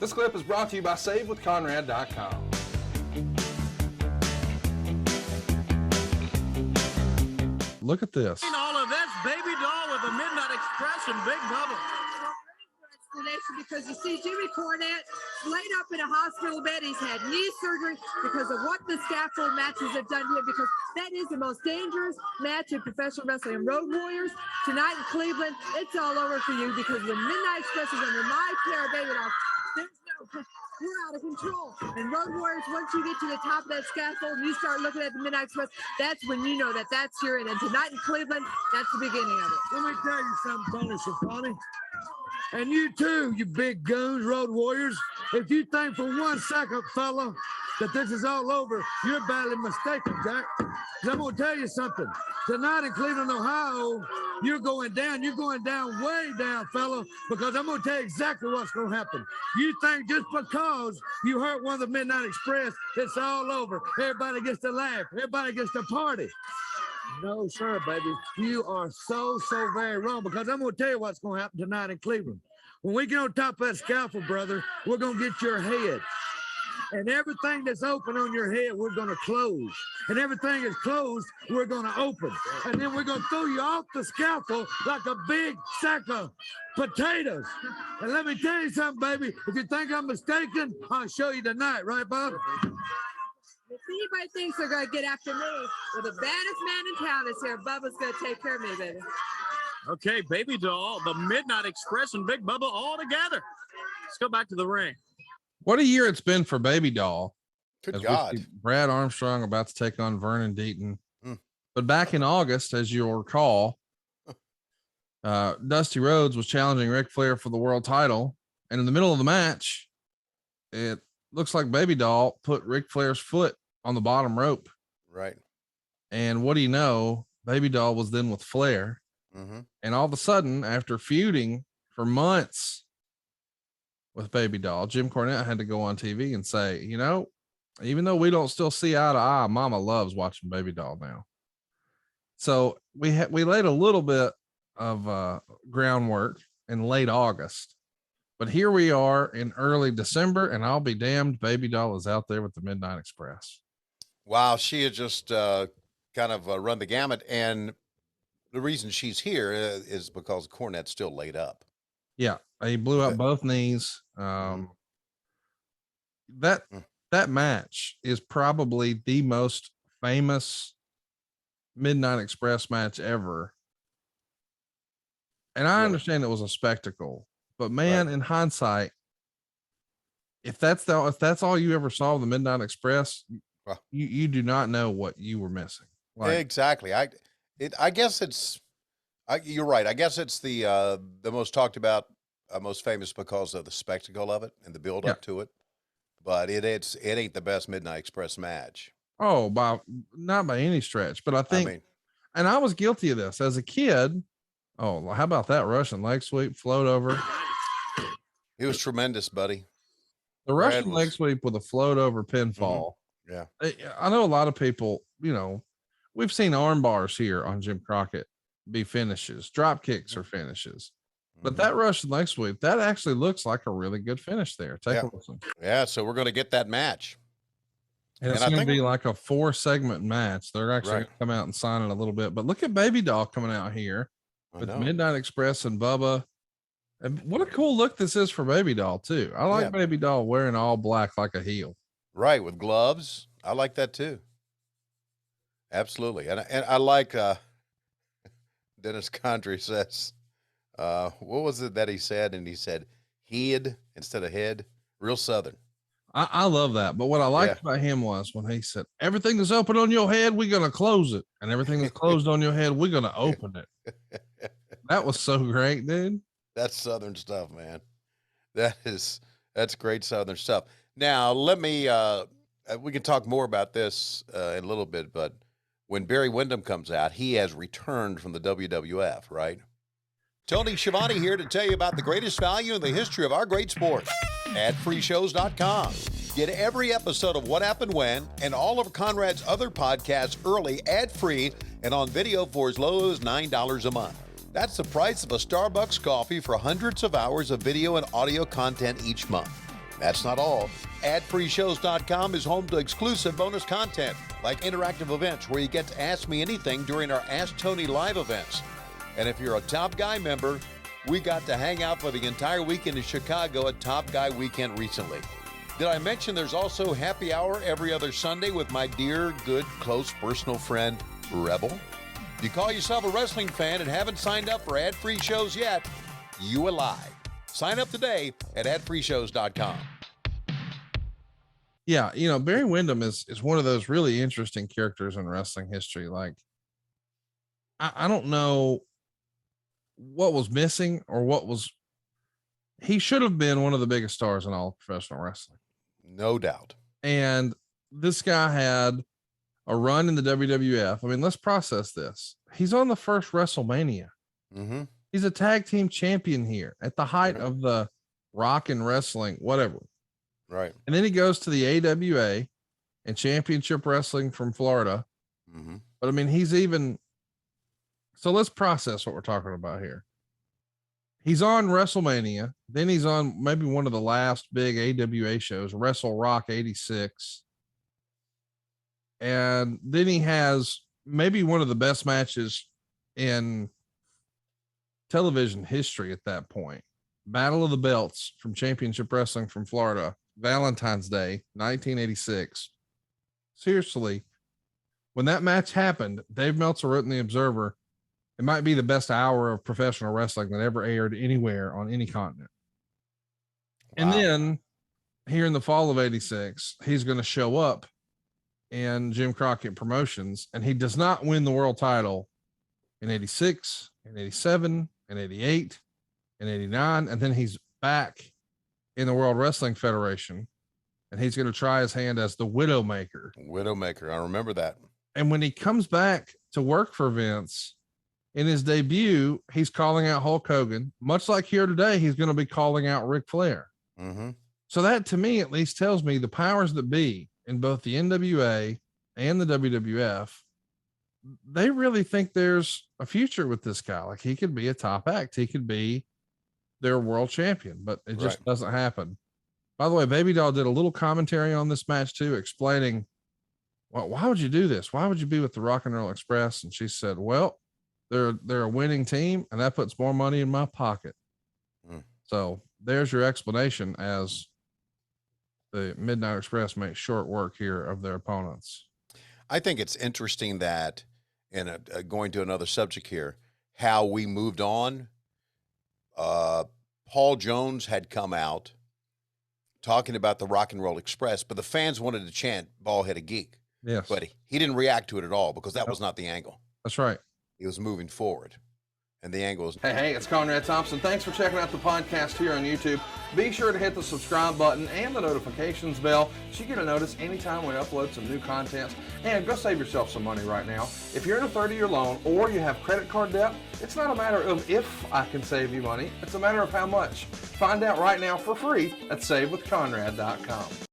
This clip is brought to you by SaveWithConrad.com. Look at this. All of this, Baby Doll with the Midnight Express and Big Bubba. Because you see, Jimmy Cornette laid up in a hospital bed. He's had knee surgery because of what the scaffold matches have done to him, because that is the most dangerous match in professional wrestling. And Road Warriors, tonight in Cleveland, it's all over for you because the Midnight Express is under my care, Baby Doll. There's no, we're out of control. And Road Warriors, once you get to the top of that scaffold and you start looking at the Midnight Express, that's when you know that that's your end. And tonight in Cleveland, that's the beginning of it. Let me tell you something, Tony Schiavone. And you too, you big goons, Road Warriors. If you think for 1 second, fella, that this is all over, you're badly mistaken, Jack. 'Cause I'm going to tell you something. Tonight in Cleveland, Ohio, you're going down. You're going down, way down, fella, because I'm going to tell you exactly what's going to happen. You think just because you hurt one of the Midnight Express, it's all over. Everybody gets to laugh. Everybody gets to party. No, sir, baby. You are so very wrong, because I'm going to tell you what's going to happen tonight in Cleveland. When we get on top of that scaffold, brother, we're going to get your head. And everything that's open on your head, we're going to close. And everything that's closed, we're going to open. And then we're going to throw you off the scaffold like a big sack of potatoes. And let me tell you something, baby. If you think I'm mistaken, I'll show you tonight, right, Bob? If anybody thinks they're going to get after me, well, the baddest man in town is here. Bubba's going to take care of me, baby. Okay, Baby Doll, the Midnight Express, and Big Bubba all together. Let's go back to the ring. What a year it's been for Baby Doll. Good God. Brad Armstrong about to take on Vernon Deaton. But back in August, as you'll recall, Dusty Rhodes was challenging Ric Flair for the world title. And in the middle of the match, it looks like Baby Doll put Ric Flair's foot on the bottom rope. Right. And what do you know? Baby Doll was then with Flair. And all of a sudden, after feuding for months with Baby Doll, Jim Cornette had to go on TV and say, you know, even though we don't still see eye to eye, Mama loves watching Baby Doll now. So we laid a little bit of groundwork in late August, but here we are in early December, and I'll be damned, Baby Doll is out there with the Midnight Express. Wow, she had just kind of run the gamut, and the reason she's here is because Cornette's still laid up. Yeah, he blew out both knees. That match is probably the most famous Midnight Express match ever. And I understand it was a spectacle, but man, in hindsight, if that's all you ever saw of the Midnight Express, you do not know what you were missing. Like, exactly. I guess you're right. I guess it's the most talked about, most famous because of the spectacle of it and the build up to it. But it ain't the best Midnight Express match. Oh, not by any stretch. But I think, and I was guilty of this as a kid. Oh, how about that Russian leg sweep, float over? It was tremendous, buddy. The Russian leg sweep with a float over pinfall. Yeah. I know a lot of people, you know, we've seen arm bars here on Jim Crockett be finishes. Drop kicks are finishes. But that Russian leg sweep, that actually looks like a really good finish there. Take a listen. Yeah, so we're going to get that match. And it's going to be like a 4-segment match. They're actually going to come out and sign it a little bit. But look at Baby Doll coming out here with Midnight Express and Bubba. And what a cool look this is for Baby Doll, too. I like Baby Doll wearing all black like a heel. Right, with gloves. I like that, too. Absolutely. And I like Dennis Condrey says, what was it that he said? And he said head instead of head. Real Southern. I love that. But what I liked about him was when he said, everything that's open on your head, we're going to close it. And everything that's closed on your head, we're going to open it. That was so great, dude. That's Southern stuff, man. That's great Southern stuff. Now, let me, we can talk more about this in a little bit, but when Barry Windham comes out, he has returned from the WWF, right? Tony Schiavone here to tell you about the greatest value in the history of our great sport. AdFreeShows.com. Get every episode of What Happened When and all of Conrad's other podcasts early, ad-free, and on video for as low as $9 a month. That's the price of a Starbucks coffee for hundreds of hours of video and audio content each month. That's not all. AdFreeShows.com is home to exclusive bonus content, like interactive events where you get to ask me anything during our Ask Tony live events. And if you're a Top Guy member, we got to hang out for the entire weekend in Chicago at Top Guy Weekend recently. Did I mention there's also happy hour every other Sunday with my dear, good, close, personal friend, Rebel? If you call yourself a wrestling fan and haven't signed up for ad-free shows yet, you a lie. Sign up today at adfreeshows.com. Yeah, you know, Barry Windham is one of those really interesting characters in wrestling history. Like, I don't know what was missing or what was. He should have been one of the biggest stars in all of professional wrestling. No doubt. And this guy had a run in the WWF. I mean, let's process this. He's on the first WrestleMania. Mm-hmm. He's a tag team champion here at the height of the rock and wrestling, whatever. Right. And then he goes to the AWA and Championship Wrestling from Florida. Mm-hmm. But I mean, he's even. So let's process what we're talking about here. He's on WrestleMania. Then he's on maybe one of the last big AWA shows, Wrestle Rock 86. And then he has maybe one of the best matches in television history at that point. Battle of the Belts from Championship Wrestling from Florida, Valentine's Day, 1986. Seriously, when that match happened, Dave Meltzer wrote in the Observer, it might be the best hour of professional wrestling that ever aired anywhere on any continent. Wow. And then here in the fall of 86, he's going to show up in Jim Crockett Promotions, and he does not win the world title in 86, in 87, in 88, in 89. And then he's back in the World Wrestling Federation, and he's going to try his hand as the Widowmaker. Widowmaker. I remember that. And when he comes back to work for Vince, in his debut, he's calling out Hulk Hogan. Much like here today, he's going to be calling out Ric Flair. Mm-hmm. So that, to me, at least tells me the powers that be in both the NWA and the WWF, they really think there's a future with this guy. Like, he could be a top act. He could be their world champion, but it just doesn't happen. By the way, Baby Doll did a little commentary on this match too, explaining, well, why would you do this? Why would you be with the Rock and Roll Express? And she said, well, they're a winning team, and that puts more money in my pocket. So there's your explanation, as the Midnight Express makes short work here of their opponents. I think it's interesting that, and going to another subject here, how we moved on. Paul Jones had come out talking about the Rock and Roll Express, but the fans wanted to chant "Ball-headed geek." Yes, but he didn't react to it at all because that was not the angle. That's right. He was moving forward, and the angle is. Hey, it's Conrad Thompson. Thanks for checking out the podcast here on YouTube. Be sure to hit the subscribe button and the notifications bell so you get a notice anytime we upload some new content. And go save yourself some money right now. If you're in a 30-year loan or you have credit card debt, it's not a matter of if I can save you money. It's a matter of how much. Find out right now for free at SaveWithConrad.com.